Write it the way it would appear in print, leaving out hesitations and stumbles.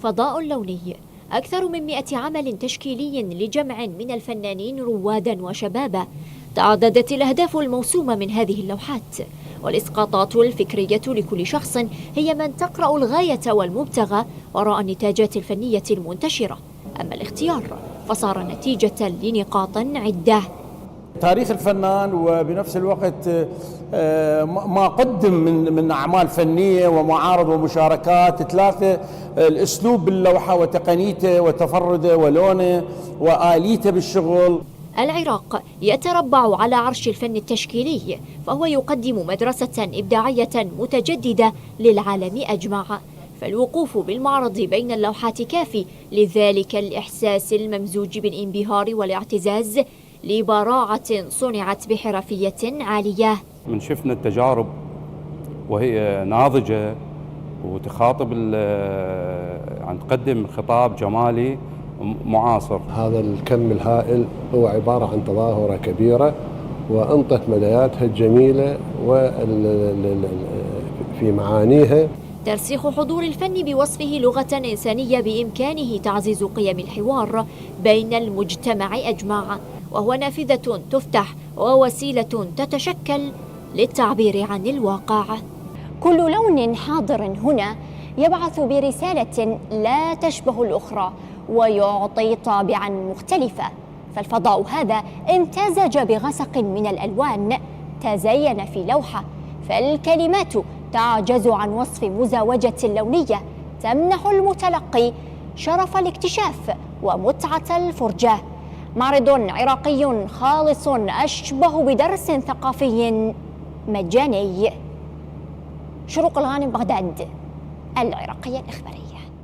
فضاء لوني، أكثر من 100 عمل تشكيلي لجمع من الفنانين روادا وشبابا. تعددت الأهداف الموسومة من هذه اللوحات، والإسقاطات الفكرية لكل شخص هي من تقرأ الغاية والمبتغى وراء النتاجات الفنية المنتشرة. أما الاختيار فصار نتيجة لنقاط عدة: تاريخ الفنان، وبنفس الوقت ما قدم من أعمال فنية ومعارض ومشاركات. ثلاثة، الأسلوب باللوحة وتقنيته وتفرده ولونه وآليته بالشغل. العراق يتربع على عرش الفن التشكيلي، فهو يقدم مدرسة إبداعية متجددة للعالم أجمع، فالوقوف بالمعرض بين اللوحات كافي لذلك الإحساس الممزوج بالانبهار والاعتزاز لبراعة صنعت بحرفية عالية. من شفنا التجارب وهي ناضجة وتخاطب عن تقدم خطاب جمالي معاصر. هذا الكم الهائل هو عبارة عن تظاهرة كبيرة وأنطت مداياتها الجميلة في معانيها. ترسيخ حضور الفن بوصفه لغة إنسانية بإمكانه تعزيز قيم الحوار بين المجتمع أجمع، وهو نافذة تفتح ووسيلة تتشكل للتعبير عن الواقع. كل لون حاضر هنا يبعث برسالة لا تشبه الأخرى ويعطي طابعا مختلفة، فالفضاء هذا امتزج بغسق من الألوان تزين في لوحة، فالكلمات تعجز عن وصف مزاوجة لونية تمنح المتلقي شرف الاكتشاف ومتعة الفرجة. معرض عراقي خالص أشبه بدرس ثقافي مجاني. شروق الغانم، بغداد، العراقية الإخبارية.